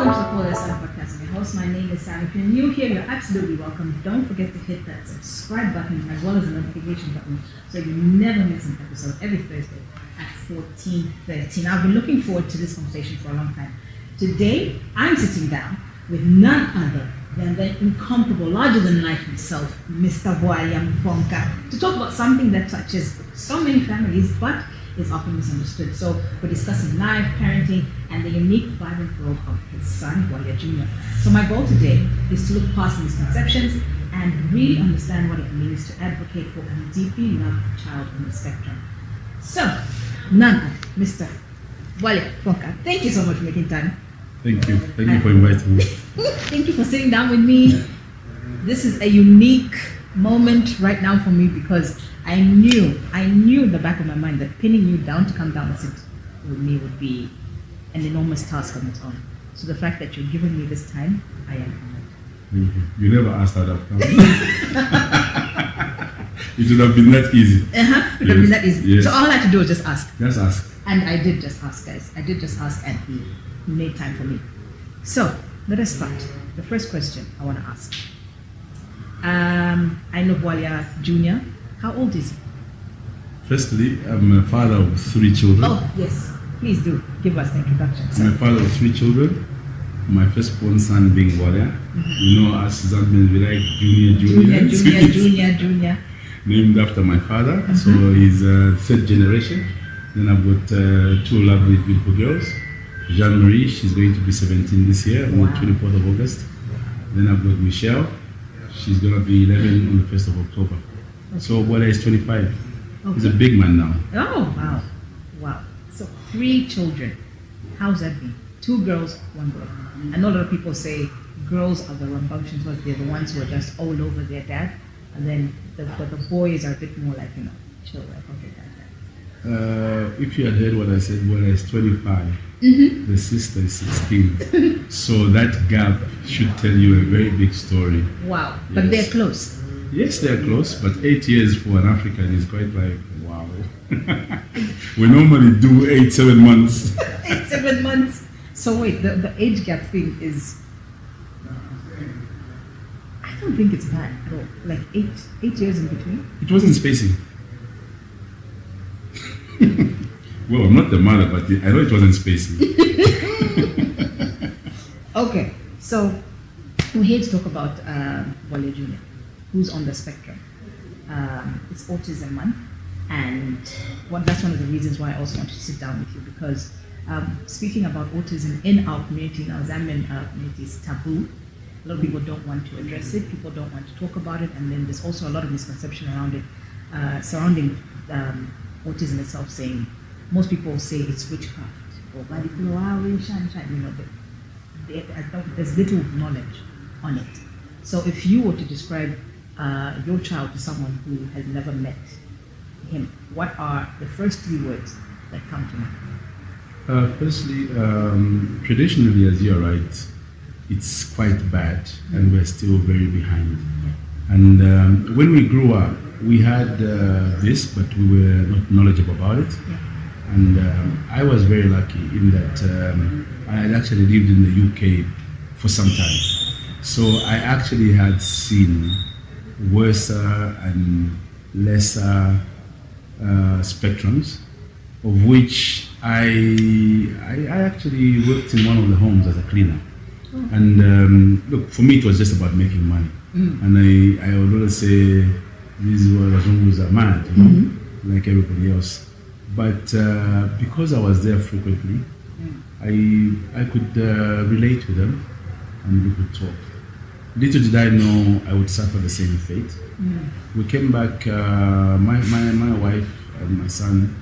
welcome to the Bwalya podcast. I'm your host. My name is Sam. If you're new here, you're absolutely welcome. Don't forget to hit that subscribe button as well as the notification button so you never miss an episode every Thursday at 14:13. I've been looking forward to this conversation for a long time. Today, I'm sitting down with none other than the incomparable, larger than life himself, Mr. Bwalya Mufonka, to talk about something that touches so many families but is often misunderstood. So we're discussing life, parenting, and the unique, vibrant role of his son, Bwalya Jr. So my goal today is to look past misconceptions and really understand what it means to advocate for a deeply loved child on the spectrum. So, none, Mr. Bwalya Mufonka, thank you so much for making time. Thank you. Thank you for inviting me. Thank you for sitting down with me. This is a unique moment right now for me because I knew in the back of my mind that pinning you down to come down and sit with me would be an enormous task on its own. So the fact that you're giving me this time, I am honored. Thank you. You never asked that up. It should have been that easy. It would have been that easy. Yes. So all I had to do was just ask. Just ask. And I did just ask, guys. I did just ask, and he made time for me. So let us start. The first question I want to ask. I know Bwalya Jr. How old is he? Firstly, I'm a father of 3 children. Oh, yes. Please do. Give us the introduction. I'm a father of 3 children. My firstborn son being Bwalya. You know, as Zambians, we like Junior. Named after my father. So he's third generation. Then I've got 2 lovely, beautiful girls. Jean-Marie, she's going to be 17 this year on the 24th of August. Then I've got Michelle. She's going to be 11 on the 1st of October. So Bwalya is 25. Okay. He's a big man now. Oh, wow. Wow. So 3 children. How's that been? 2 girls, 1 boy. I know a lot of people say girls are the rambunctious ones. They're the ones who are just all over their dad. And then the boys are a bit more like, chill, like, okay, dad. If you had heard what I said, Bwalya is 25. The sister is 16. So that gap should tell you a very big story. Wow. Yes. But they're close. Yes, they're close, but 8 years for an African is quite like, wow. We normally do 7 months. 7 months. So wait, the age gap thing is, I don't think it's bad at all. Like 8 years in between. It wasn't spacing. Well, I'm not the mother, but I know it wasn't spacing. Okay, so we're here to talk about Bwalya Jr., who's on the spectrum. It's Autism Month, and that's one of the reasons why I also want to sit down with you, because speaking about autism in our community, in our Zambian community, is taboo. A lot of people don't want to address it, people don't want to talk about it, and then there's also a lot of misconception around it, surrounding autism itself, saying, most people say it's witchcraft, or there's little knowledge on it. So if you were to describe your child to someone who has never met him, what are the first 3 words that come to mind? Firstly, traditionally, as you're right, it's quite bad, and we're still very behind. Yeah. And when we grew up, we had this, but we were not knowledgeable about it. Yeah. And I was very lucky in that I had actually lived in the UK for some time. So I actually had seen worse and lesser spectrums, of which I actually worked in one of the homes as a cleaner. Oh. And look, for me it was just about making money. And I would always say these wazungus are mad, like everybody else. But because I was there frequently, I could relate with them and we could talk. Little did I know I would suffer the same fate. We came back, my wife and my son,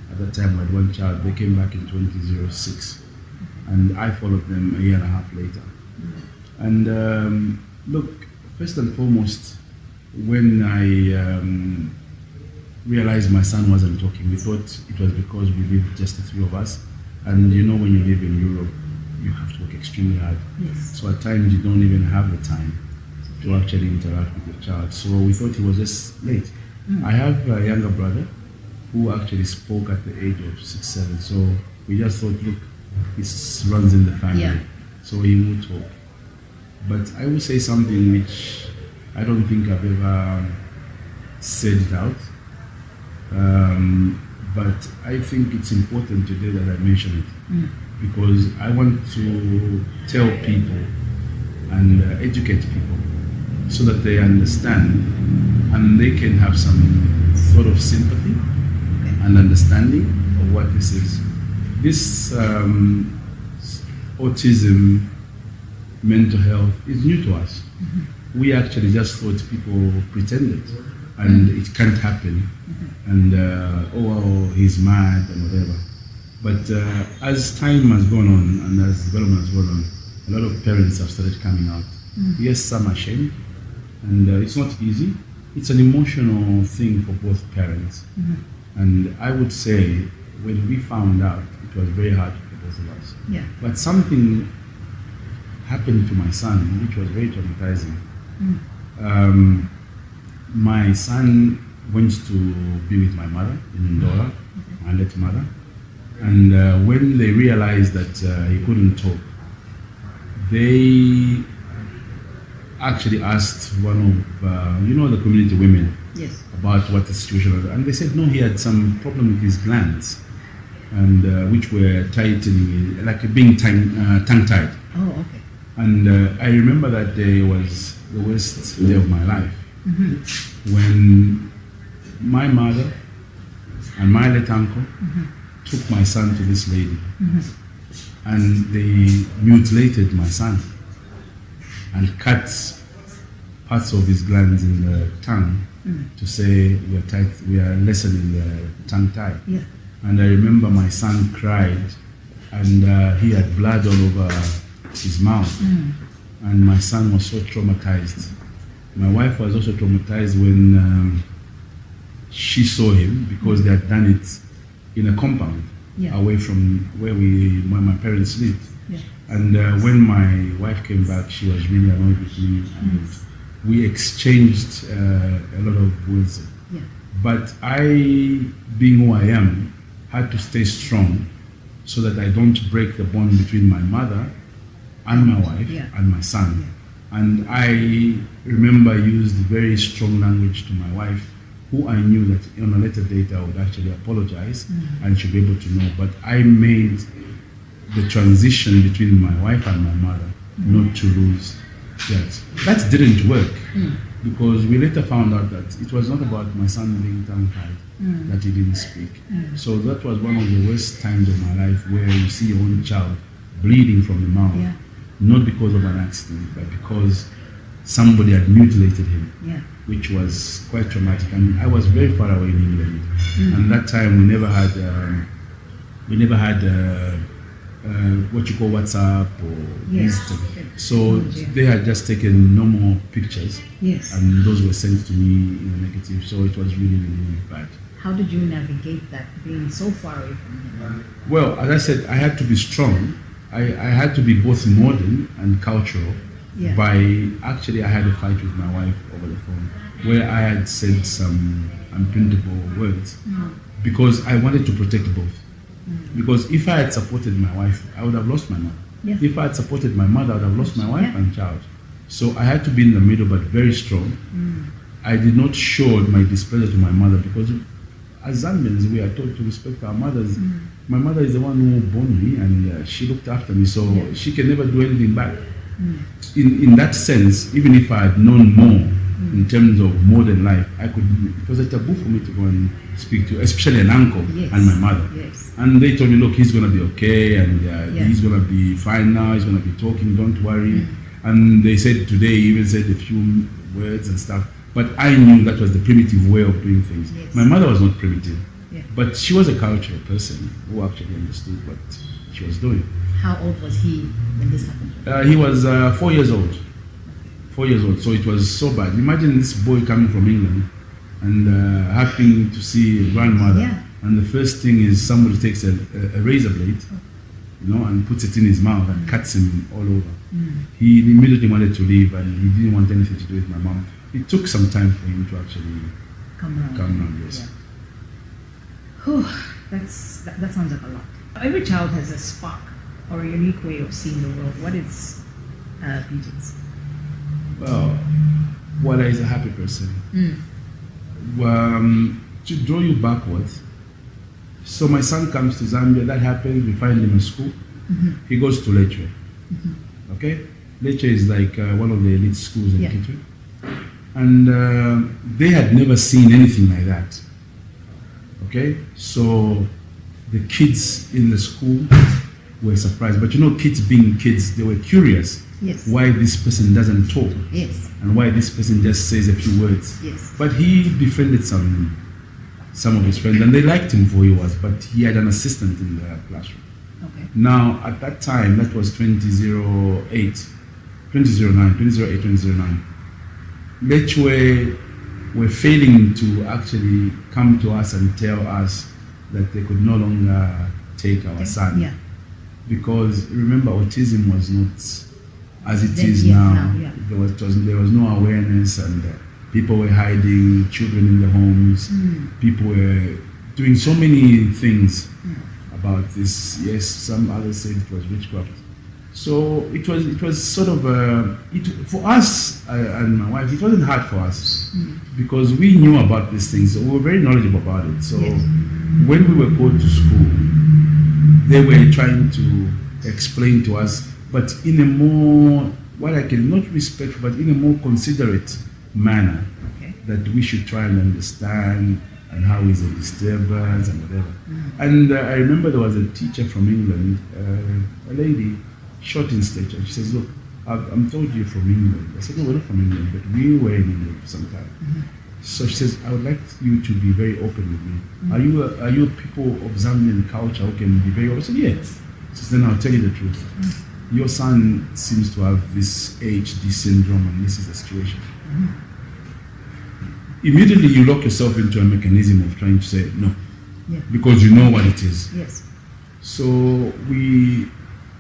at that time I had 1 child, they came back in 2006. And I followed them a year and a half later. And look, first and foremost, when I realized my son wasn't talking, we thought it was because we lived just the 3 of us. And you know, when you live in Europe, you have to work extremely hard. Yes. So at times you don't even have the time to actually interact with your child. So we thought he was just late. I have a younger brother who actually spoke at the age of 6, 7. So we just thought, look, this runs in the family. Yeah. so he will talk. But I will say something which I don't think I've ever said it out. But I think it's important today that I mention it because I want to tell people and educate people so that they understand and they can have some sort of sympathy and understanding of what this is. This autism, mental health is new to us. We actually just thought people pretended and it can't happen and oh, he's mad and whatever. But as time has gone on and as development has gone on, a lot of parents have started coming out. Yes, some are ashamed, and it's not easy. It's an emotional thing for both parents. And I would say when we found out, it was very hard for both of us. Yeah. But something happened to my son, which was very traumatizing. My son went to be with my mother in Ndola, my late mother. And when they realized that he couldn't talk, they actually asked one of, the community women about what the situation was. And they said, no, he had some problem with his glands, and which were tightening, like being tongue-tied. Oh, okay. And I remember that day was the worst day of my life. When my mother and my late uncle took my son to this lady, and they mutilated my son and cut parts of his glands in the tongue to say we are lessening the tongue tie. Yeah. And I remember my son cried, and he had blood all over his mouth, and my son was so traumatized. My wife was also traumatized when she saw him because they had done it in a compound away from where my parents lived. Yeah. And when my wife came back, she was really annoyed with me, and we exchanged a lot of words. Yeah. But I, being who I am, had to stay strong so that I don't break the bond between my mother and my wife and my son. And I remember I used very strong language to my wife, who I knew that on a later date I would actually apologize and she'd be able to know. But I made the transition between my wife and my mother not to lose that. That didn't work because we later found out that it was not about my son being tongue-tied, that he didn't speak. So that was one of the worst times of my life where you see your own child bleeding from the mouth. Not because of an accident, but because somebody had mutilated him, which was quite traumatic. And I was very far away in England, and that time we never had what you call WhatsApp or Instagram. So they had just taken normal pictures, and those were sent to me in a negative. So it was really, really, really bad. How did you navigate that, being so far away from him? Well, as I said, I had to be strong. I had to be both modern and cultural. I had a fight with my wife over the phone where I had said some unprintable words because I wanted to protect both. Because if I had supported my wife, I would have lost my mother. If I had supported my mother, I would have lost my wife and child. So I had to be in the middle, but very strong. I did not show my displeasure to my mother because as Zambians, we are taught to respect our mothers. My mother is the one who born me, and she looked after me, so she can never do anything back. In that sense, even if I had known more in terms of modern life, it was a taboo for me to go and speak to, especially an uncle and my mother. And they told me, look, he's going to be okay, and he's going to be fine now, he's going to be talking, don't worry. And they said today, he even said a few words and stuff. But I knew that was the primitive way of doing things. My mother was not primitive, but she was a cultural person who actually understood what she was doing. How old was he when this happened? He was 4 years old. 4 years old, so it was so bad. Imagine this boy coming from England and happening to see a grandmother, and the first thing is somebody takes a razor blade, and puts it in his mouth and cuts him all over. He immediately wanted to leave, and he didn't want anything to do with my mom. It took some time for him to actually come around. Yes. That sounds like a lot. Every child has a spark or a unique way of seeing the world? What is PJ's? Well, Bwalya is a happy person. To draw you backwards, so my son comes to Zambia, that happens, we find him in school. He goes to Lecce. Okay? Lecce is like one of the elite schools in Kitwe. And they had never seen anything like that. Okay? So the kids in the school were surprised. But you know, kids being kids, they were curious. Yes. Why this person doesn't talk. Yes. And why this person just says a few words. Yes. But he befriended some of his friends, and they liked him for who he was, but he had an assistant in the classroom. Okay. Now, at that time, that was 2008, 2009. Lecce were failing to actually come to us and tell us that they could no longer take our son. Yeah. Because remember, autism was not as it is Yeah, now. now, yeah. There was no awareness, and people were hiding children in the homes. People were doing so many things about this. Yes, some others said it was witchcraft. So it was sort of for us and my wife. It wasn't hard for us because we knew about these things. So we were very knowledgeable about it. So when we were going to school, they were trying to explain to us, but in a more, what I can, not respectful, but in a more considerate manner, that we should try and understand, and how is a disturbance and whatever. And I remember there was a teacher from England, a lady, short in stature. She says, "Look, I'm told you're from England." I said, "No, we're not from England, but we were in England for some time." So she says, "I would like you to be very open with me. Are you people of Zambian culture who can be very open?" I said, "Yes." She says, "Then I'll tell you the truth. Your son seems to have this HD syndrome, and this is the situation." Immediately you lock yourself into a mechanism of trying to say no, because you know what it is. Yes. So we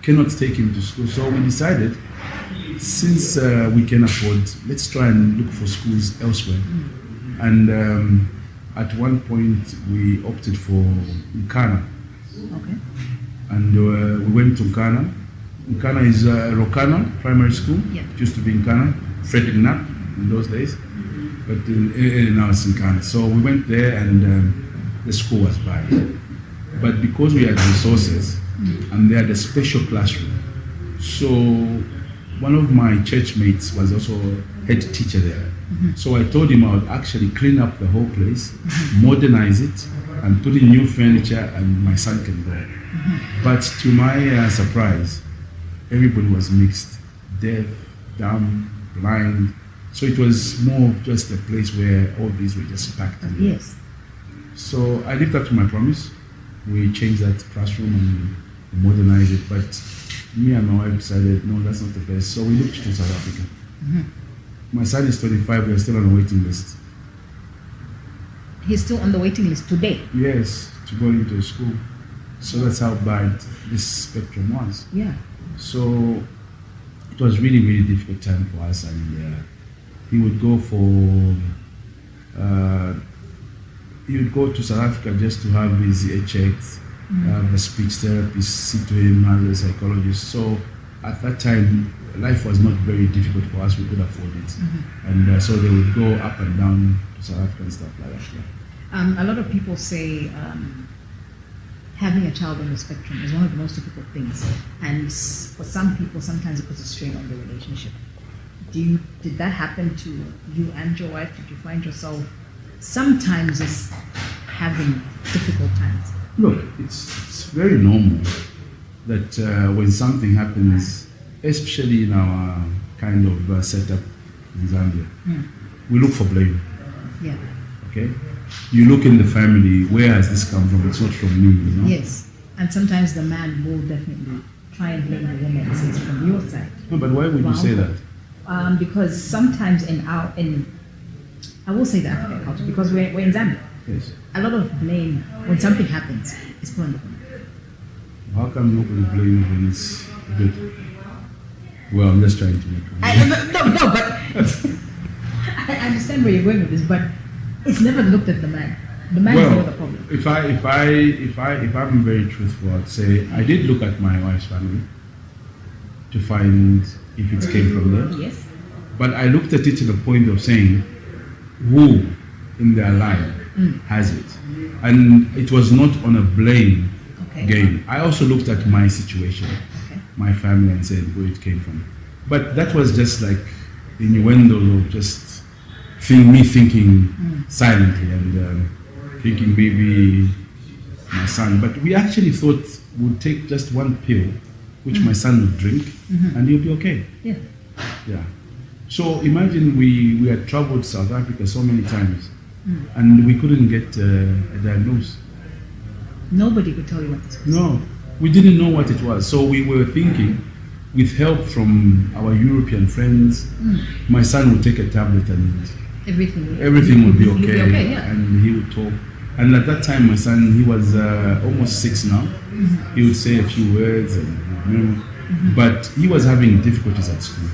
cannot take him to school. So we decided, since we can afford, let's try and look for schools elsewhere. And at one point we opted for Nkana. Okay. And we went to Nkana. Nkana is Rokana Primary School. Yeah. It used to be Nkana, Frederick Knapp in those days. But now it's Nkana. So we went there, and the school was bad. But because we had resources, and they had a special classroom, so one of my church mates was also head teacher there. So I told him I would actually clean up the whole place, modernize it, and put in new furniture, and my son can go. But to my surprise, everybody was mixed: deaf, dumb, blind. So it was more of just a place where all these were just packed in. Yes. So I lived up to my promise. We changed that classroom and modernized it. But me and my wife decided, no, that's not the best. So we looked to South Africa. My son is 25. We are still on the waiting list. He's still on the waiting list today? Yes, to go into school. So that's how bad this spectrum was. Yeah. So it was really, really difficult time for us. And he would go to South Africa just to have his ear checked, have a speech therapist sit to him, have a psychologist. So at that time, life was not very difficult for us. We could afford it. And so they would go up and down to South Africa and stuff like that. Yeah. A lot of people say having a child on the spectrum is one of the most difficult things. And for some people, sometimes it puts a strain on the relationship. Did that happen to you and your wife? Did you find yourself sometimes just having difficult times? Look, it's very normal that when something happens, especially in our kind of setup in Zambia, we look for blame. Yeah. Okay? You look in the family, where has this come from? It's not from me, you know? Yes. And sometimes the man will definitely try and blame the woman and say it's from your side. No, but why would you say that? Because sometimes I will say the African culture, because we're in Zambia. Yes. A lot of blame when something happens is put on the woman. How come nobody blame when it's good? Well, I'm just trying to make but I understand where you're going with this, but it's never looked at the man. The man is not the problem. If I'm very truthful, I'd say I did look at my wife's family to find if it came from there. Yes. But I looked at it to the point of saying, who in their life has it? And it was not on a blame game. I also looked at my situation, my family, and said where it came from. But that was just like innuendo of just me thinking silently and thinking maybe my son. But we actually thought we'd take just one pill, which my son would drink, and he'll be okay. Yeah. Yeah. So imagine we had traveled South Africa so many times, and we couldn't get a diagnosis. Nobody could tell you what this was. No, we didn't know what it was. So we were thinking, with help from our European friends, my son would take a tablet and everything would be okay, and he would talk. And at that time, my son, he was almost 6 now. He would say a few words, and but he was having difficulties at school.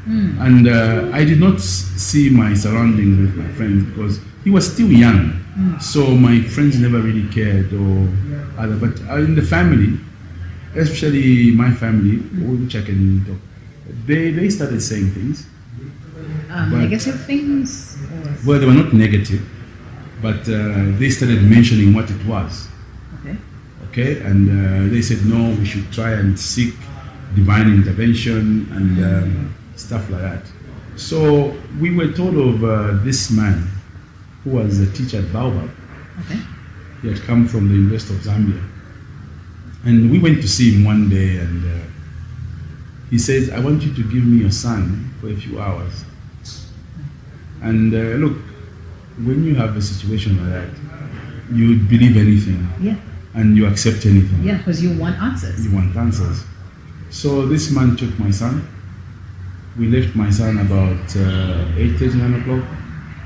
And I did not see my surroundings with my friends because he was still young. So my friends never really cared or other. But in the family, especially my family, which I can talk, they started saying things. Negative things? Well, they were not negative, but they started mentioning what it was. Okay, and they said, no, we should try and seek divine intervention and stuff like that. So we were told of this man who was a teacher at Bwalya. He had come from the University of Zambia. And we went to see him one day, and he says, I want you to give me your son for a few hours. And look, when you have a situation like that, you believe anything. Yeah. And you accept anything. Yeah, because you want answers. You want answers. So this man took my son. We left my son about 8:30, 9 o'clock.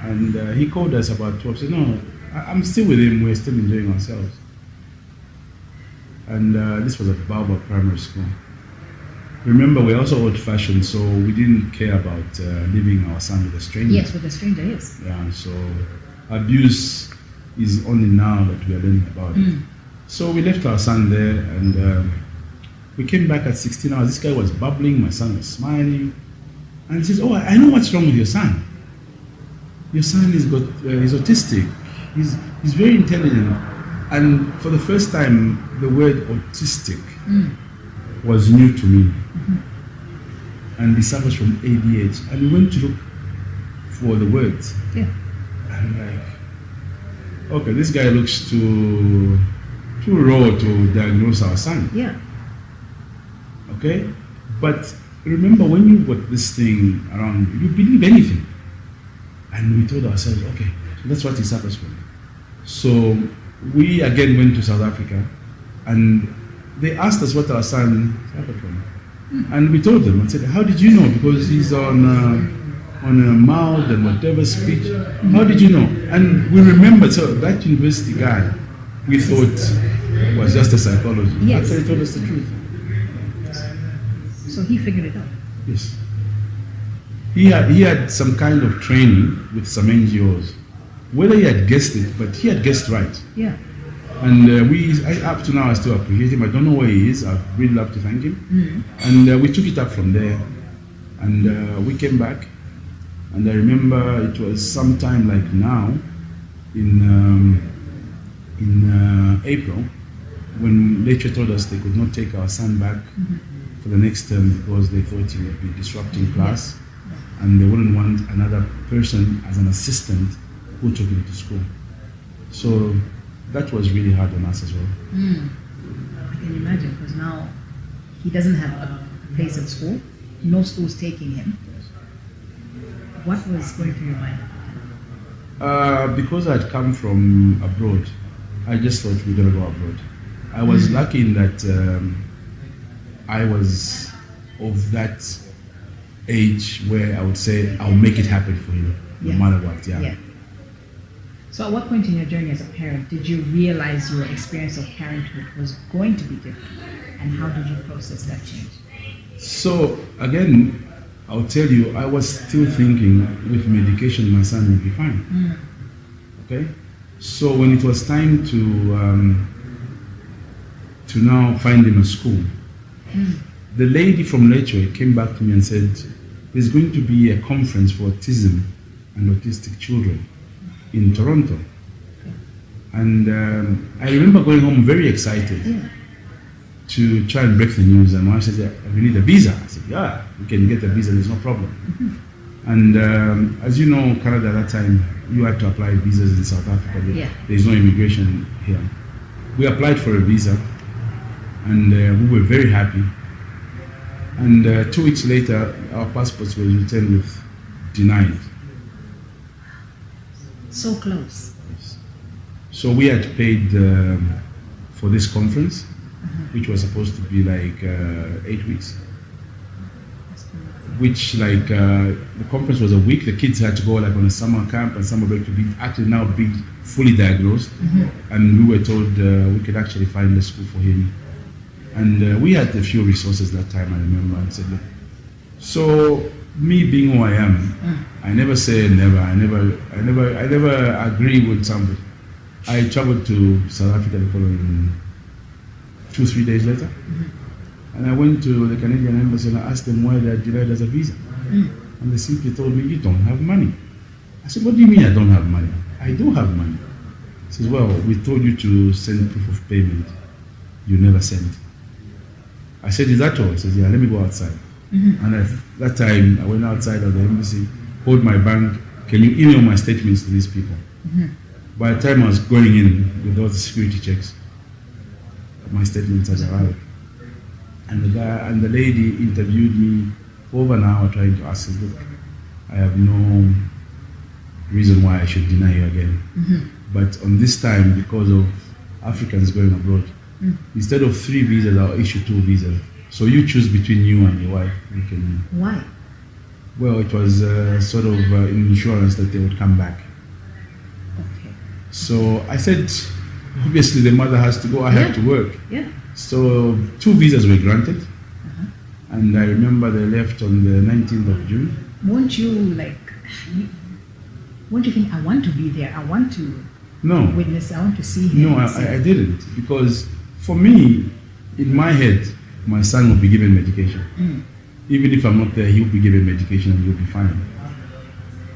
And he called us about 12. Said, no, I'm still with him. We're still enjoying ourselves. And this was at Bwalya Primary School. Remember, we're also old-fashioned, so we didn't care about leaving our son with a stranger. Yes, with a stranger, yes. Yeah, so abuse is only now that we are learning about it. So we left our son there, and we came back at 16 hours. This guy was bubbling, my son was smiling. And he says, oh, I know what's wrong with your son. Your son is he's autistic. He's very intelligent. And for the first time, the word autistic was new to me. And he suffers from ADHD. And we went to look for the words. Yeah. And like, okay, this guy looks too raw to diagnose our son. Yeah. Okay? But remember, when you got this thing around you, you believe anything. And we told ourselves, okay, so that's what he suffers from. So we again went to South Africa, and they asked us what our son suffered from. And we told them and said, how did you know? Because he's on a mouth and whatever speech. How did you know? And we remember, so that university guy, we thought was just a psychologist. Yes. Actually told us the truth. So he figured it out. Yes. He had some kind of training with some NGOs. Whether he had guessed it, but he had guessed right. Yeah. And up to now, I still appreciate him. I don't know where he is. I'd really love to thank him. And we took it up from there. And we came back. And I remember it was sometime like now, in April, when lecturer told us they could not take our son back for the next term because they thought he would be disrupting class. And they wouldn't want another person as an assistant who took him to school. So that was really hard on us as well. I can imagine, because now he doesn't have a place at school. No school's taking him. What was going through your mind? Because I'd come from abroad, I just thought we're gonna go abroad. I was lucky in that I was of that age where I would say I'll make it happen for him, no matter what. Yeah. So at what point in your journey as a parent did you realize your experience of parenthood was going to be different? And how did you process that change? So again, I'll tell you, I was still thinking with medication my son will be fine. Okay? So when it was time to now find him a school, the lady from Lecce came back to me and said, there's going to be a conference for autism and autistic children in Toronto. And I remember going home very excited to try and break the news. And my wife said, we need a visa. I said, yeah, we can get a visa, there's no problem. And as you know, Canada at that time, you had to apply visas in South Africa. There's no immigration here. We applied for a visa, and we were very happy. And 2 weeks later, our passports were returned with denied. So close. Yes. So we had paid for this conference, which was supposed to be like 8 weeks. Which the conference was a week. The kids had to go like on a summer camp and summer break to be actually now fully diagnosed. And we were told we could actually find a school for him. And we had a few resources that time, I remember, and said, look. So me being who I am, I never say never. I never agree with somebody. I traveled to South Africa the following 2-3 days later. And I went to the Canadian embassy and I asked them why they had denied us a visa. And they simply told me, you don't have money. I said, what do you mean I don't have money? I do have money. He says, well, we told you to send proof of payment. You never sent. I said, is that all? He says, yeah, let me go outside. And that time, I went outside of the embassy, called my bank, can you email my statements to these people? By the time I was going in with all the security checks, my statements had arrived. And the guy and the lady interviewed me for over an hour trying to ask me, look, I have no reason why I should deny you again. But on this time, because of Africans going abroad, instead of 3 visas, I'll issue 2 visas. So you choose between you and your wife. You can. Why? Well, it was sort of insurance that they would come back. Okay. So I said, obviously the mother has to go, I have to work. Yeah. So 2 visas were granted. And I remember they left on the 19th of June. Won't you think, I want to be there, I want to witness, I want to see him? No, I didn't. Because for me, in my head, my son will be given medication. Even if I'm not there, he'll be given medication and he'll be fine.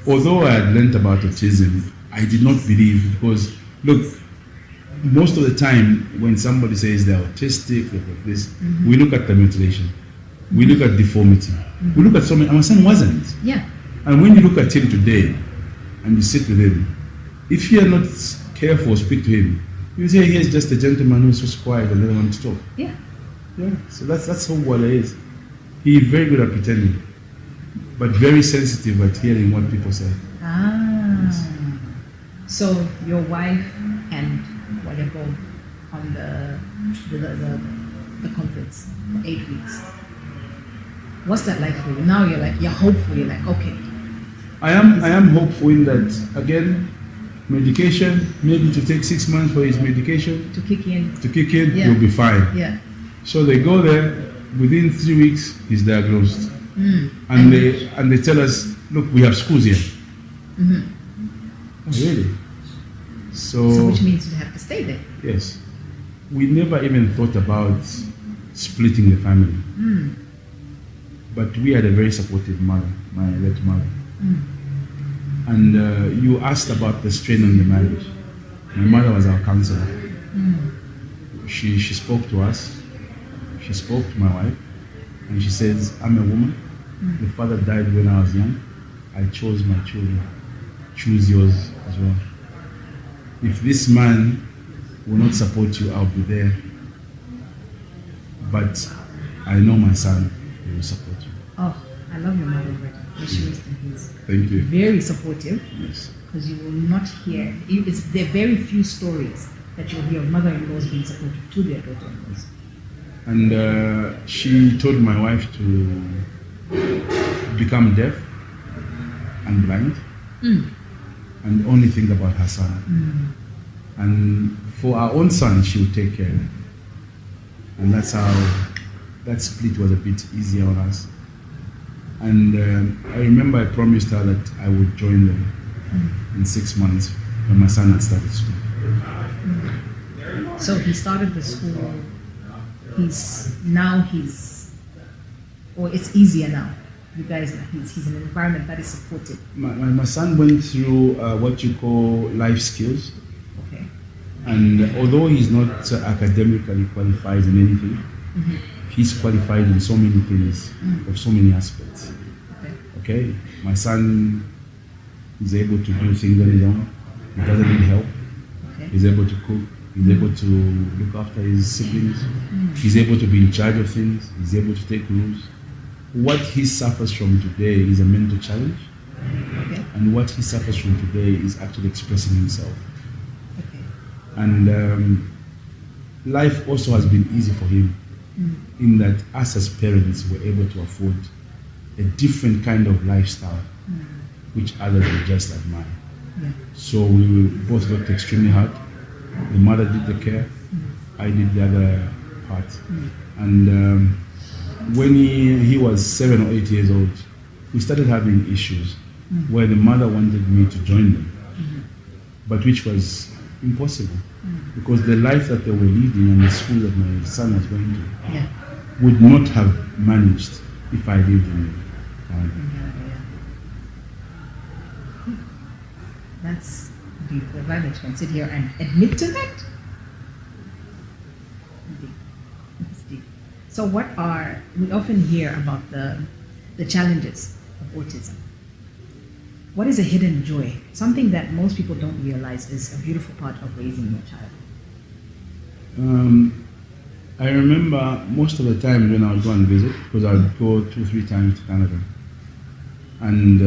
Although I had learned about autism, I did not believe, because look, most of the time when somebody says they're autistic, they're like this, we look at the mutilation, we look at deformity, we look at something, and my son wasn't. Yeah. And when you look at him today and you sit with him, if you're not careful, speak to him, you say he's just a gentleman who's just quiet and doesn't want to talk. Yeah. Yeah. So that's who Bwalya is. He's very good at pretending, but very sensitive at hearing what people say. Yes. So your wife and Bwalya go on the conference for 8 weeks. What's that like for you? Now you're hopeful, you're like, okay. I am hopeful in that, again, medication, maybe to take 6 months for his medication to kick in, he'll be fine. Yeah. So they go there, within 3 weeks he's diagnosed. And they tell us, look, we have schools here. Oh, really? So which means you have to stay there. Yes. We never even thought about splitting the family. But we had a very supportive mother, my late mother. And you asked about the strain on the marriage. My mother was our counselor. She spoke to us. She spoke to my wife. And she says, I'm a woman. The father died when I was young. I chose my children. Choose yours as well. If this man will not support you, I'll be there. But I know my son will support you. Oh, I love your mother, May she rest in peace. Thank you. Very supportive. Yes. Because you will not hear, there are very few stories that you'll hear of mother-in-laws being supportive to their daughter-in-laws. And she told my wife to become deaf and blind and only think about her son. And for our own son, she would take care. And that's how that split was a bit easier on us. And I remember I promised her that I would join them in 6 months when my son had started school. So he started the school. Or it's easier now. You guys, he's in an environment that is supported. My son went through what you call life skills. Okay. And although he's not academically qualified in anything, he's qualified in so many things, of so many aspects. Okay? My son is able to do things on his own. He doesn't need help. Okay. He's able to cook. He's able to look after his siblings. He's able to be in charge of things. He's able to take rules. What he suffers from today is a mental challenge. Okay. And what he suffers from today is actually expressing himself. Okay. And life also has been easy for him in that us as parents were able to afford a different kind of lifestyle which others will just admire. Yeah. So we both worked extremely hard. The mother did the care, I did the other part. And when he was 7 or 8 years old, we started having issues where the mother wanted me to join them, but which was impossible because the life that they were leading and the school that my son was going to would not have managed if I lived in Canada. That's deep. The violence can sit here and admit to that. Deep. That's deep. So we often hear about the challenges of autism. What is a hidden joy? Something that most people don't realize is a beautiful part of raising your child. I remember most of the time when I would go and visit, because I would go 2-3 times to Canada, and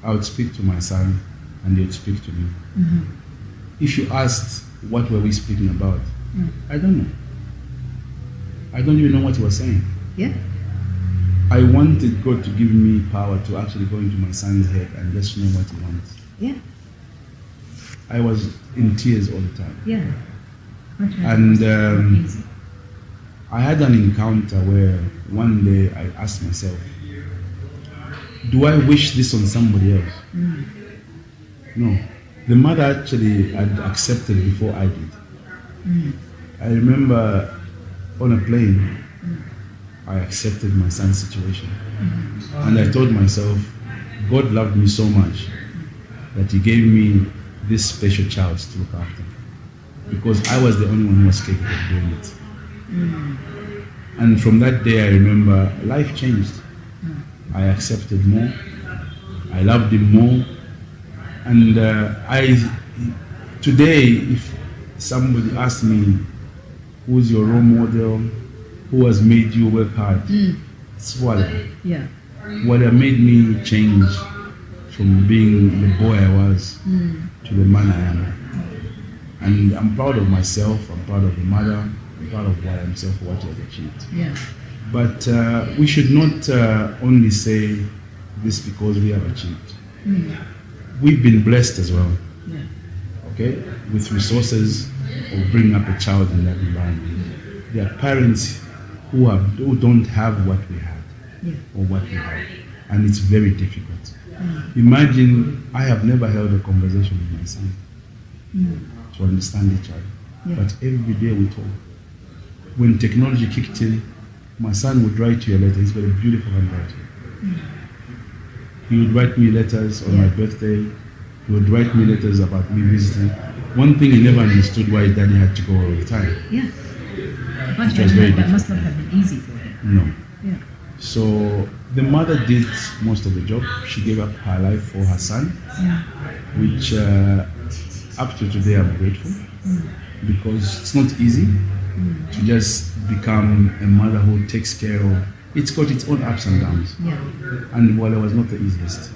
I would speak to my son and he would speak to me. If you asked what were we speaking about, I don't know. I don't even know what he was saying. Yeah. I wanted God to give me power to actually go into my son's head and just know what he wants. Yeah. I was in tears all the time. Yeah. And I had an encounter where one day I asked myself, do I wish this on somebody else? No. The mother actually had accepted before I did. I remember on a plane, I accepted my son's situation. And I told myself, God loved me so much that he gave me this special child to look after. Because I was the only one who was capable of doing it. And from that day I remember life changed. I accepted more. I loved him more. And today, if somebody asks me, who's your role model, who has made you work hard, it's Bwalya. Yeah. Bwalya made me change from being the boy I was to the man I am. And I'm proud of myself, I'm proud of the mother, I'm proud of Bwalya himself for what he has achieved. Yeah. But we should not only say this because we have achieved. We've been blessed as well, okay, with resources of bringing up a child in that environment. There are parents who don't have what we had or what we have, and it's very difficult. Imagine I have never held a conversation with my son to understand each other, but every day we talk. When technology kicked in, my son would write you a letter. He's got a beautiful handwriting. He would write me letters on my birthday. He would write me letters about me visiting. One thing he never understood why daddy had to go all the time. Yeah. It was very That must not have been easy for him. No. Yeah. So the mother did most of the job. She gave up her life for her son, which up to today I'm grateful because it's not easy to just become a mother who takes care of. It's got its own ups and downs. Yeah. And Bwalya was not the easiest.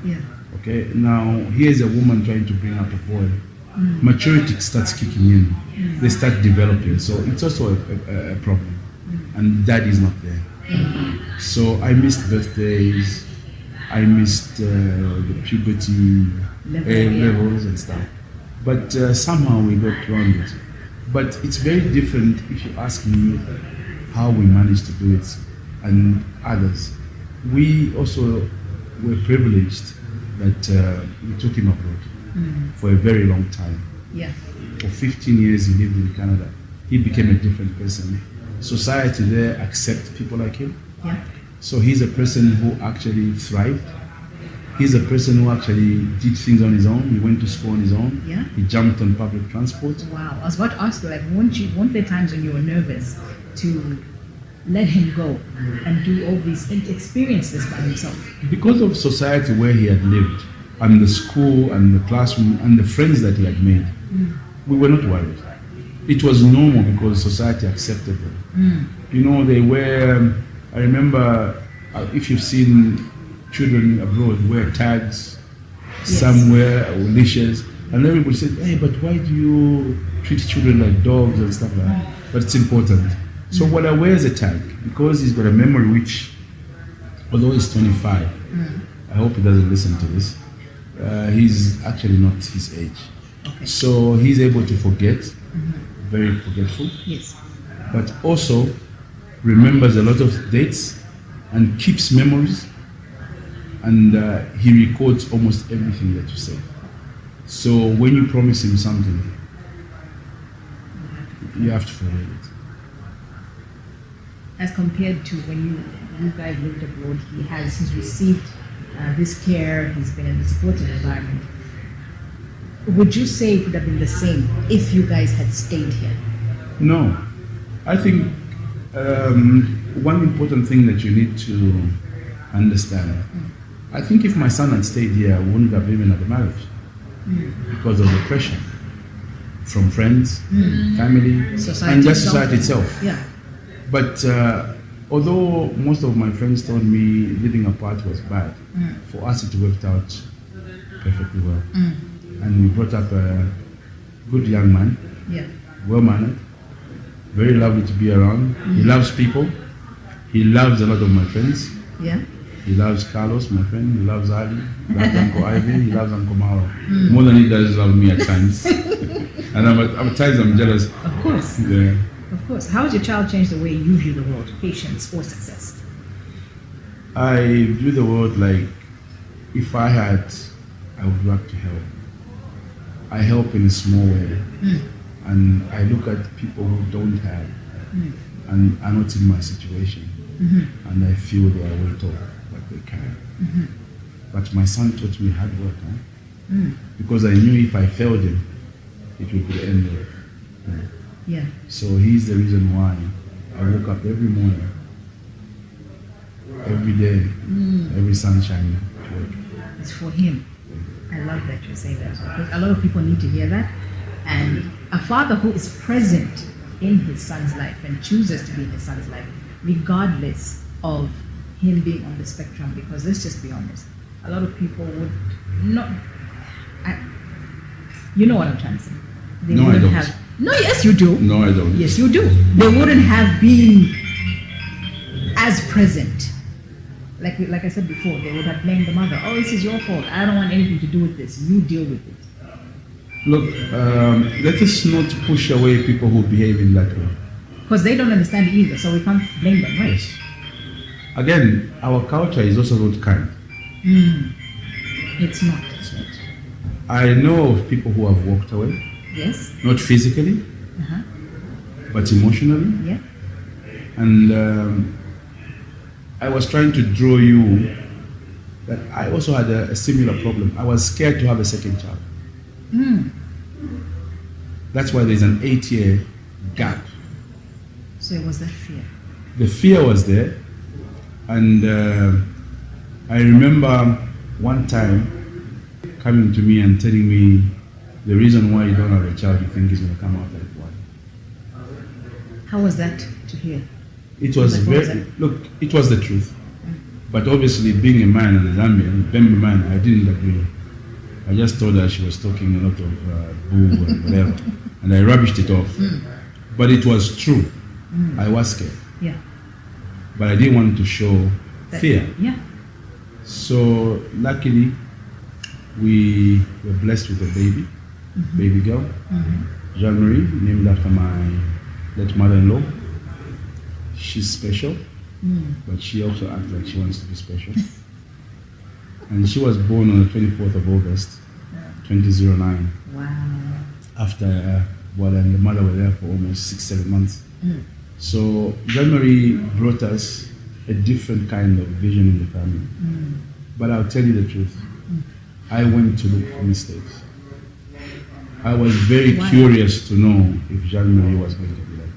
Yeah. Okay, now here's a woman trying to bring up a boy. Maturity starts kicking in. They start developing. So it's also a problem. And dad is not there. So I missed birthdays. I missed the puberty levels and stuff. But somehow we got around it. But it's very different if you ask me how we managed to do it and others. We also were privileged that we took him abroad. for a very long time. Yeah. For 15 years he lived in Canada. He became a different person. Society there accepts people like him. Yeah. So he's a person who actually thrived. He's a person who actually did things on his own. He went to school on his own. Yeah. He jumped on public transport. Wow. I was about to ask you, like, weren't there times when you were nervous to let him go and do all these and experience this by himself? Because of society where he had lived, and the school and the classroom and the friends that he had made, we were not worried. It was normal because society accepted them. You know, they were, I remember, if you've seen children abroad wear tags, some wear leashes, and everybody said, hey, but why do you treat children like dogs and stuff like that? But it's important. So Bwalya wears a tag because he's got a memory which, although he's 25, I hope he doesn't listen to this, he's actually not his age. Okay. So he's able to forget, very forgetful, Yes. but also remembers a lot of dates and keeps memories, and he records almost everything that you say. So when you promise him something, you have to follow it. As compared to when you guys lived abroad, he's received this care, he's been in a supportive environment. Would you say it would have been the same if you guys had stayed here? No. I think one important thing that you need to understand, I think if my son had stayed here, I wouldn't have even had a marriage because of the pressure from friends, family, Society and just society itself. Yeah. But although most of my friends told me living apart was bad, for us it worked out perfectly well. And we brought up a good young man, well-mannered, very lovely to be around. He loves people. He loves a lot of my friends. Yeah. He loves Carlos, my friend. He loves Ali. He loves Uncle Ivy. He loves Uncle Mauro. More than he does love me at times. And at times I'm jealous. Of course. Yeah. Of course. How has your child changed the way you view the world, patience or success? I view the world like if I had, I would like to help. I help in a small way. And I look at people who don't have and are not in my situation. And I feel they are way off what they can. But my son taught me hard work. Because I knew if I failed him, it would be the end of it. Yeah. So he's the reason why I woke up every morning, every day, every sunshine to work. It's for him. I love that you say that, because a lot of people need to hear that. And a father who is present in his son's life and chooses to be in his son's life, regardless of him being on the spectrum, because let's just be honest, a lot of people would not, you know what I'm trying to say. They No, I wouldn't don't. have. No, yes, you do. No, I don't. Yes, you do. They wouldn't have been as present. Like I said before, they would have blamed the mother. Oh, this is your fault. I don't want anything to do with this. You deal with it. Look, let us not push away people who behave in that way. Because they don't understand it either, so we can't blame them, right? Again, our culture is also not kind. It's not. It's not. I know of people who have walked away, Yes? not physically, but emotionally. Yeah? And I was trying to draw you that I also had a similar problem. I was scared to have a second child. That's why there's an 8-year gap. So it was that fear. The fear was there. And I remember one time coming to me and telling me the reason why you don't have a child, you think is going to come out like one. How was that to hear? It was it was the truth. But obviously, being a man and a Zambian, being a man, I didn't agree. I just told her she was talking a lot of boo and whatever. And I rubbished it off. But it was true. I was scared. Yeah. But I didn't want to show fear. Yeah. So luckily, we were blessed with a baby girl, Jean-Marie, named after my late mother-in-law. She's special, but she also acts like she wants to be special. And she was born on the 24th of August, 2009. Wow. After Bwalya and the mother were there for almost 6-7 months. Mm. So Jean-Marie brought us a different kind of vision in the family. But I'll tell you the truth. I went to look for mistakes. I was very curious to know if Jean-Marie was going to be like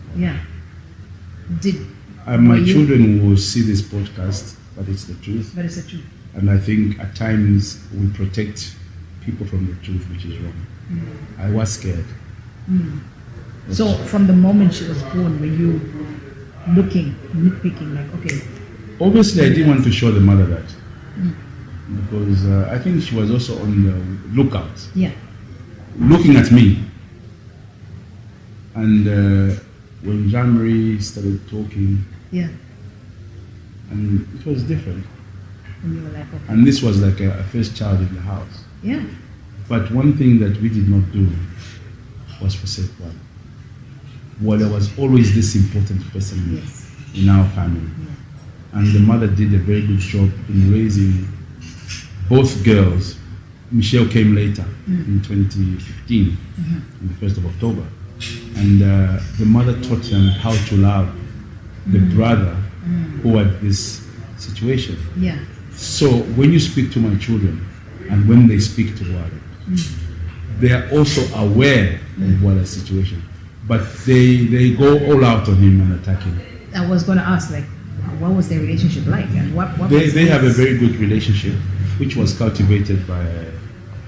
that. Yeah. My children will see this podcast, but it's the truth. But it's the truth. And I think at times we protect people from the truth, which is wrong. I was scared. So from the moment she was born, were you looking, nitpicking, like, okay. Obviously, I didn't want to show the mother that. Because I think she was also on the lookout. Yeah. Looking at me. And when Jean-Marie started talking, Yeah. and it was different. And you were like, okay. And this was like a first child in the house. Yeah. But one thing that we did not do was forsake one. Bwalya was always this important person in our family. And the mother did a very good job in raising both girls. Michelle came later in 2015, on the 1st of October. And the mother taught them how to love the brother who had this situation. Yeah. So when you speak to my children and when they speak to Bwalya, they are also aware of Bwalya's situation. But they go all out on him and attack him. I was going to ask, like, what was their relationship like? And what they have a very good relationship, which was cultivated by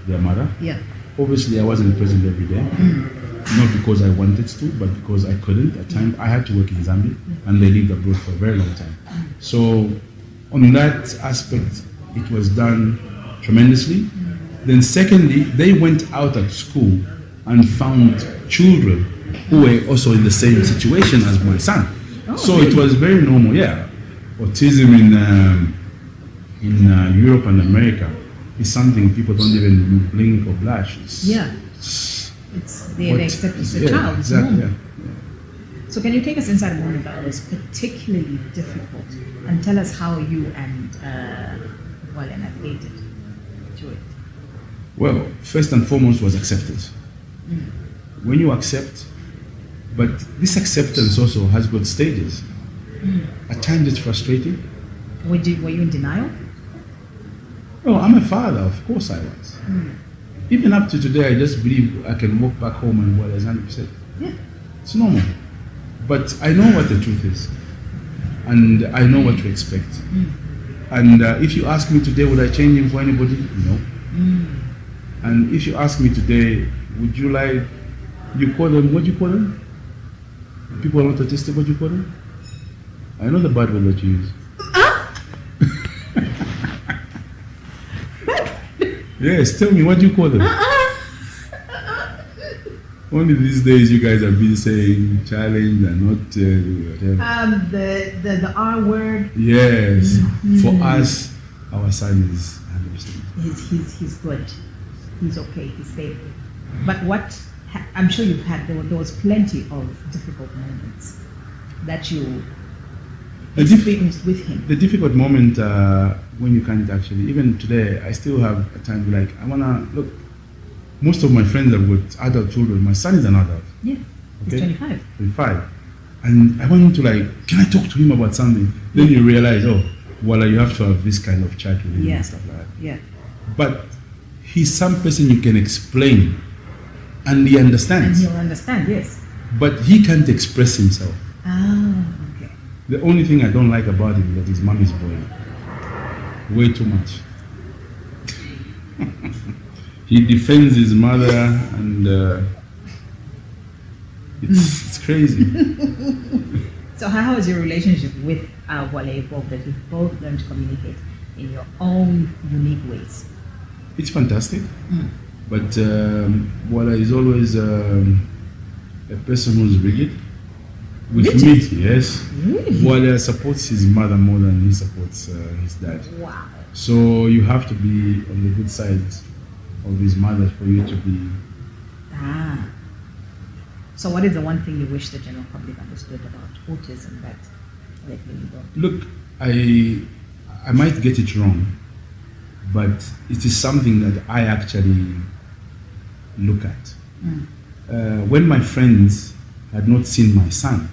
their mother. Yeah. Obviously, I wasn't present every day. Not because I wanted to, but because I couldn't. At times, I had to work in Zambia, and they lived abroad for a very long time. So, on that aspect, it was done tremendously. Then, secondly, they went out at school and found children who were also in the same situation as my son. So it was very normal. Yeah, autism in Europe and America is something people don't even blink or blush. They accept as a child. Exactly. Yeah. So can you take us inside a moment that was particularly difficult and tell us how you and Bwalya navigated through it? Well, first and foremost was acceptance. When you accept, but this acceptance also has got stages. At times it's frustrating. Were you in denial? Oh, I'm a father, of course I was. Even up to today, I just believe I can walk back home and Bwalya is 100%. Yeah. It's normal. But I know what the truth is. And I know what to expect. And if you ask me today, would I change him for anybody? No. And if you ask me today, would you like, you call them, what do you call them? People are not autistic, what do you call them? I know the bad word that you use. Yes, tell me, what do you call them? Only these days you guys are busy saying challenge and not whatever. The R word. Yes. For us, our son is 100%. He's good. He's okay. He's stable. But I'm sure you've had, there was plenty of difficult moments that you experienced with him. The difficult moment when you can't actually, even today, I still have a time like, I want to, look, most of my friends have got adult children. My son is an adult. Yeah, he's 25. 25. And I want him to like, can I talk to him about something? Then you realize, oh, well, you have to have this kind of chat with him and stuff like that. Yeah. But he's some person you can explain and he understands. And he'll understand, yes. But he can't express himself. Oh, okay. The only thing I don't like about him is that his mom is boy. Way too much. He defends his mother and it's crazy. So how has your relationship with Bwalya evolved that you've both learned to communicate in your own unique ways? It's fantastic. But Bwalya is always a person who's rigid. With me, yes. Really? Bwalya supports his mother more than he supports his dad. Wow. So you have to be on the good side of his mother for you to be. So what is the one thing you wish the general public understood about autism that they really don't? Look, I might get it wrong, but it is something that I actually look at. When my friends had not seen my son,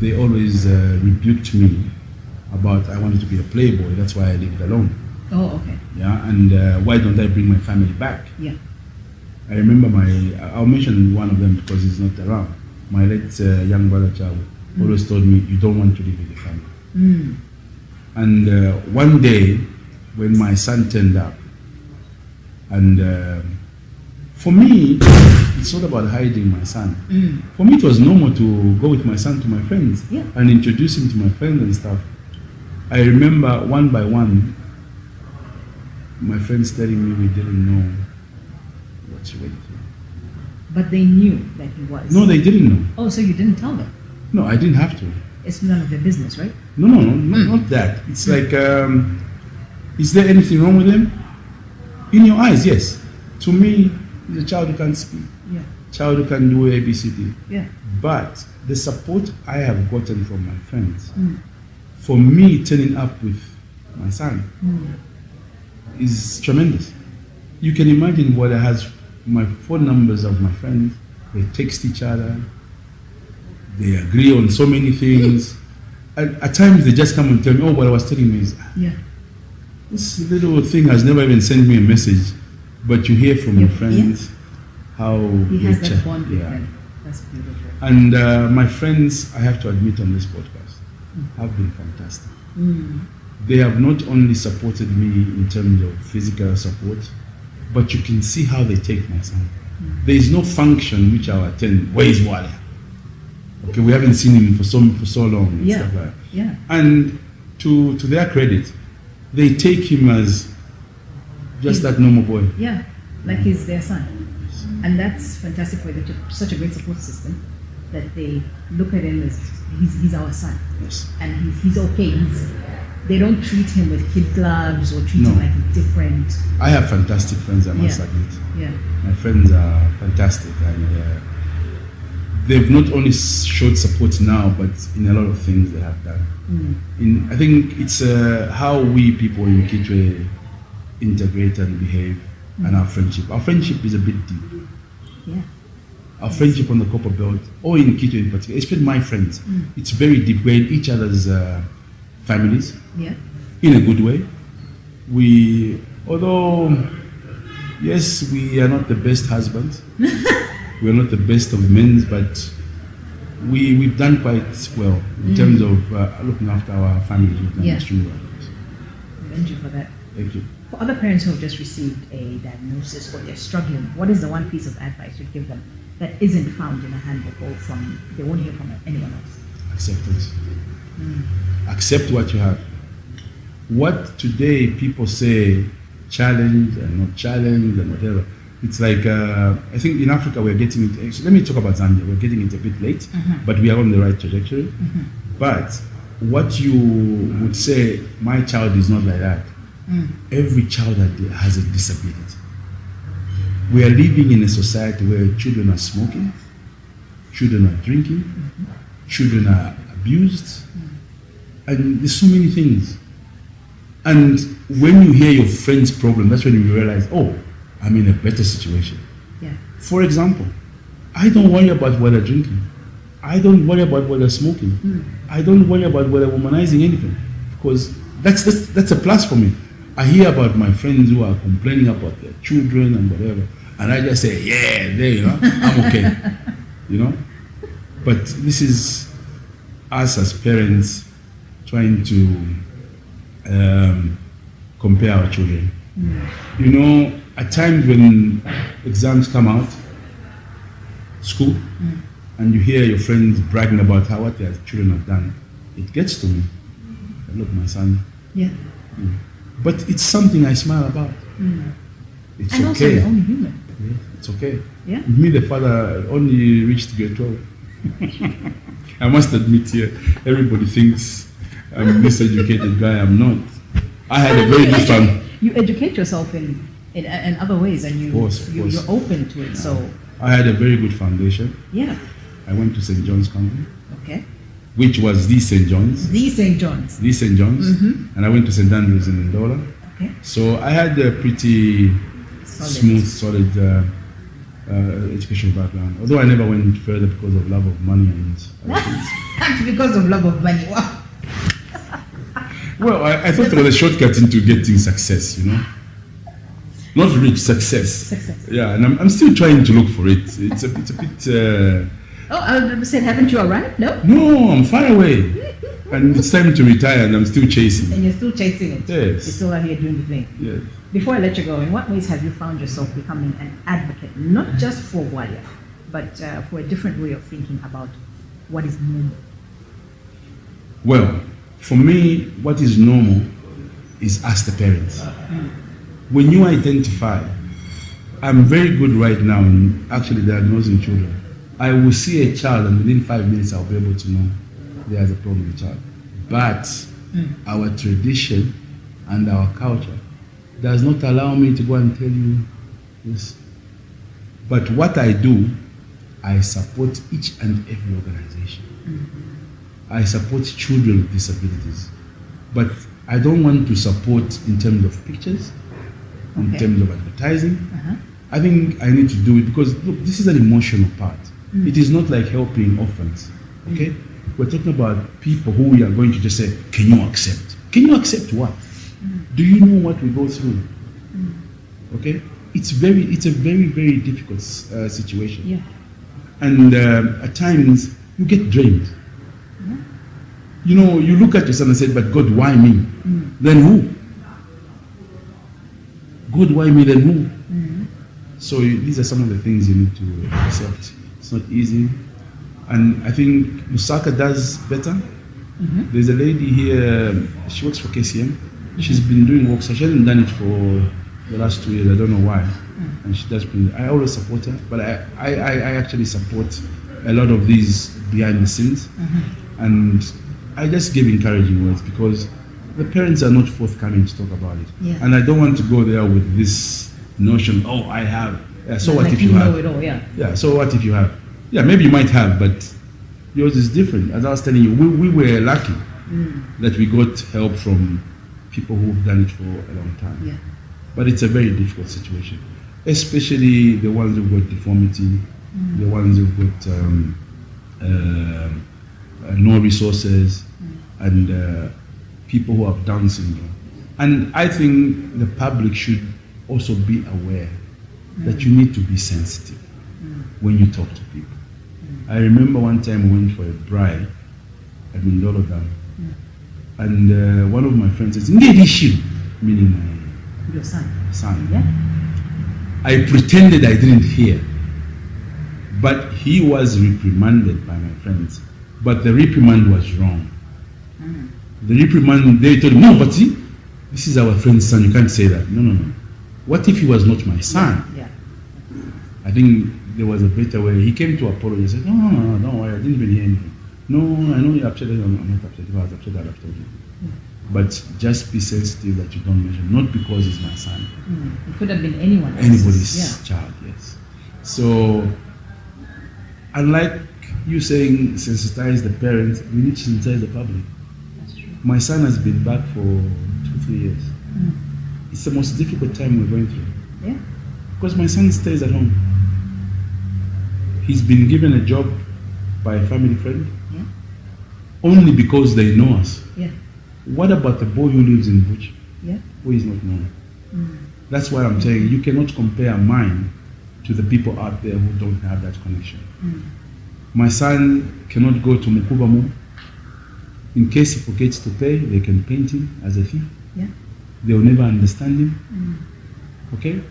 they always rebuked me about I wanted to be a playboy. That's why I lived alone. Oh, okay. Yeah, and why don't I bring my family back? Yeah. I remember I'll mention one of them because he's not around. My late young brother Chao always told me, you don't want to live with the family. And one day, when my son turned up, and for me, it's not about hiding my son. For me, it was normal to go with my son to my friends and introduce him to my friends and stuff. I remember one by one, my friends telling me we didn't know what she went through. But they knew that he was. No, they didn't know. Oh, so you didn't tell them? No, I didn't have to. It's none of their business, right? No, not that. It's like, is there anything wrong with him? In your eyes, yes. To me, he's a child who can't speak. Yeah. Child who can do ABCD. Yeah. But the support I have gotten from my friends, for me turning up with my son, is tremendous. You can imagine what I has my phone numbers of my friends. They text each other. They agree on so many things. At times they just come and tell me, oh, what I was telling me is, this little thing has never even sent me a message, but you hear from your friends how he has that bond with them. That's beautiful. And my friends, I have to admit on this podcast, have been fantastic. They have not only supported me in terms of physical support, but you can see how they take my son. There is no function which I'll attend. Where is Bwalya? Okay, we haven't seen him for so long. And stuff like that. And to their credit, they take him as just that normal boy. Yeah, like he's their son. And that's fantastic for you, such a great support system that they look at him as he's our son. Yes. And he's okay. They don't treat him with kid gloves or treat him like he's different. I have fantastic friends, I must admit. Yeah. My friends are fantastic, and they've not only showed support now, but in a lot of things they have done. I think it's how we people in Kitwe integrate and behave, and our friendship. Our friendship is a bit deep. Yeah. Our friendship on the Copper Belt, or in Kitwe in particular, especially my friends, it's very deep. We're in each other's families, in a good way. Although, yes, we are not the best husbands, we are not the best of men, but we've done quite well in terms of looking after our families. We've done extremely well. Thank you for that. Thank you. For other parents who have just received a diagnosis or they're struggling, what is the one piece of advice you'd give them that isn't found in a handbook or they won't hear from anyone else? Acceptance. Accept what you have. What today people say challenge and not challenge and whatever, it's like I think in Africa we're getting it. So let me talk about Zambia. We're getting it a bit late, but we are on the right trajectory. But what you would say, my child is not like that. Every child has a disability. We are living in a society where children are smoking, children are drinking, children are abused, and there's so many things. And when you hear your friend's problem, that's when you realize, oh, I'm in a better situation. Yeah. For example, I don't worry about whether drinking. I don't worry about whether smoking. I don't worry about whether womanizing anything, because that's a plus for me. I hear about my friends who are complaining about their children and whatever, and I just say, yeah, I'm okay, But this is us as parents trying to compare our children. At times when exams come out, school, and you hear your friends bragging about what their children have done, it gets to me. Look, my son. Yeah. But it's something I smile about. It's and okay. Also, you're only human. Yeah, it's okay. Yeah. Me, the father, only reached grade 12. I must admit here, everybody thinks I'm this educated guy. I'm not. I had a very good family. You educate yourself in other ways, and of course. you're open to it. So I had a very good foundation. Yeah. I went to St. John's Convent. Okay. Which was the St. John's. The St. John's. The St. John's. And I went to St. Andrews in Ndola. Okay. So I had a pretty smooth, solid educational background. Although I never went further because of love of money and other things. Because of love of money. Wow. Well, I thought it was a shortcut into getting success, you know. Not rich, success. Success. Yeah, and I'm still trying to look for it. It's a bit. Oh, I said, haven't you arrived? No? No, I'm far away. And it's time to retire and I'm still chasing. And you're still chasing it? Yes. You're still out here doing the thing? Yes. Before I let you go, in what ways have you found yourself becoming an advocate, not just for Bwalya, but for a different way of thinking about what is normal? Well, for me, what is normal is ask the parents. When you identify, I'm very good right now in actually diagnosing children. I will see a child and within 5 minutes I'll be able to know there's a problem with the child. But our tradition and our culture does not allow me to go and tell you this. But what I do, I support each and every organization. I support children with disabilities. But I don't want to support in terms of pictures, in terms of advertising. I think I need to do it because, look, this is an emotional part. It is not like helping orphans, okay? We're talking about people who we are going to just say, can you accept? Can you accept what? Do you know what we go through? Okay? It's a very, very difficult situation. Yeah. And at times, you get drained. You know, you look at your son and say, but God, why me? Then who? God, why me? Then who? So these are some of the things you need to accept. It's not easy. And I think Mufonka does better. There's a lady here, she works for KCM. She's been doing work, so she hasn't done it for the last 2 years. I don't know why. And she does bring, I always support her, but I actually support a lot of these behind the scenes. And I just give encouraging words because the parents are not forthcoming to talk about it. Yeah. And I don't want to go there with this notion, oh, I have. Yeah, so what like if you have? Know it all, yeah. Yeah, so what if you have? Yeah, maybe you might have, but yours is different. As I was telling you, we were lucky that we got help from people who've done it for a long time. Yeah. But it's a very difficult situation, especially the ones who've got deformity, the ones who've got no resources, and people who have Down syndrome. And I think the public should also be aware that you need to be sensitive when you talk to people. I remember one time we went for a bride at Mindolodam, and one of my friends says, "Ngedishu," meaning Your son. son. Yeah. I pretended I didn't hear, but he was reprimanded by my friends. But the reprimand was wrong. The reprimand, they told him, "No, but see, this is our friend's son, you can't say that." No. What if he was not my son? Yeah. I think there was a better way. He came to apologize. He said, no, don't worry, I didn't even hear anything. No, I know you're upset. I'm not upset. If I was upset, I'd have told you. But just be sensitive that you don't measure, not because he's my son. It could have been anyone else's. Anybody's child, yes. So, unlike you saying sensitize the parents, we need to sensitize the public. That's true. My son has been back for 2-3 years. It's the most difficult time we're going through. Yeah. Because my son stays at home. He's been given a job by a family friend only because they know us. Yeah. What about the boy who lives in Butch? Yeah. Who is not known? That's why I'm saying you cannot compare mine to the people out there who don't have that connection. My son cannot go to Mukubamu. In case he forgets to pay, they can paint him as a thief. Yeah. They'll never understand him. Okay?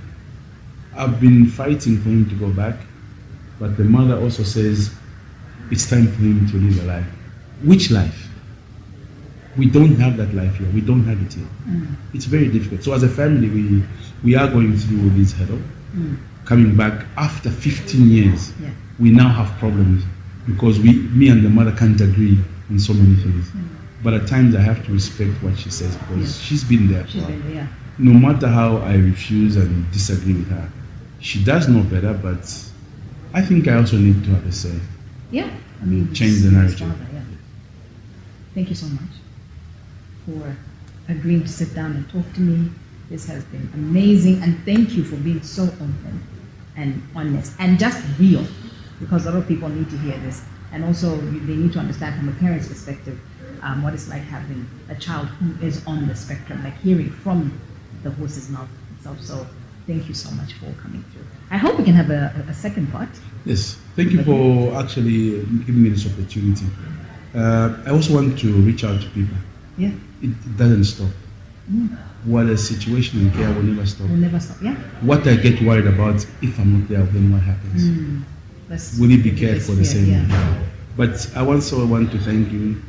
I've been fighting for him to go back, but the mother also says it's time for him to live a life. Which life? We don't have that life here. We don't have it here. It's very difficult. So as a family, we are going through this hurdle. Coming back after 15 years, we now have problems because me and the mother can't agree on so many things. But at times I have to respect what she says because she's been there for a while. No matter how I refuse and disagree with her, she does know better, but I think I also need to have a say. Yeah. I mean, change the narrative. Thank you so much for agreeing to sit down and talk to me. This has been amazing, and thank you for being so open and honest and just real, because a lot of people need to hear this. And also, they need to understand from a parent's perspective what it's like having a child who is on the spectrum, like hearing from the horse's mouth itself. So thank you so much for coming through. I hope we can have a second part. Yes, thank you for actually giving me this opportunity. I also want to reach out to people. Yeah. It doesn't stop. What a situation in care will never stop. We'll never stop, yeah? What I get worried about, if I'm not there, then what happens? Will it be cared for the same way? Yeah. But I also want to thank you.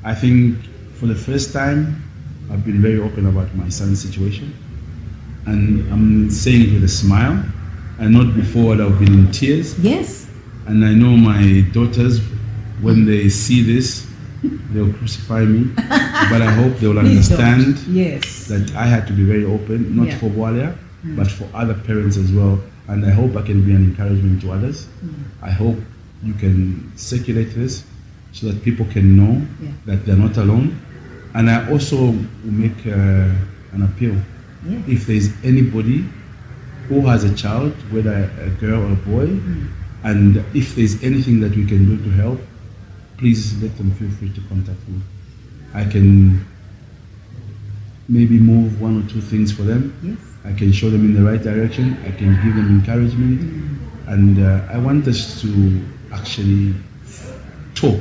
I think for the first time, I've been very open about my son's situation. And I'm saying it with a smile. And not before I've been in tears. Yes. And I know my daughters, when they see this, they'll crucify me. But I hope they'll understand that I had to be very open, not for Bwalya, but for other parents as well. And I hope I can be an encouragement to others. I hope you can circulate this so that people can know that they're not alone. And I also will make an appeal. If there's anybody who has a child, whether a girl or a boy, and if there's anything that we can do to help, please let them feel free to contact me. I can maybe move one or two things for them. Yes. I can show them in the right direction. I can give them encouragement. And I want us to actually talk.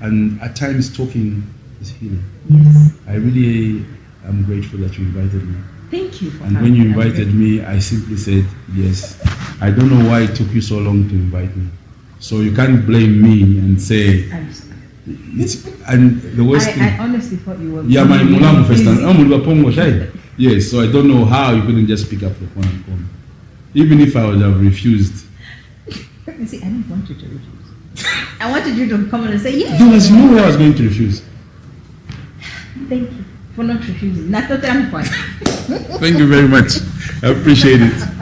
And at times talking is healing. Yes. I really am grateful that you invited me. Thank you for And when you invited me, I simply said yes. I don't know why it took you so long to invite me. So you can't blame me and say it's, and the worst thing. I honestly thought you were. Yes, so I don't know how you couldn't just pick up the phone and call me. Even if I would have refused. You see, I didn't want you to refuse. I wanted you to come and say yes. There was no way I was going to refuse. Thank you for not refusing. Not that I'm fine. Thank you very much. I appreciate it.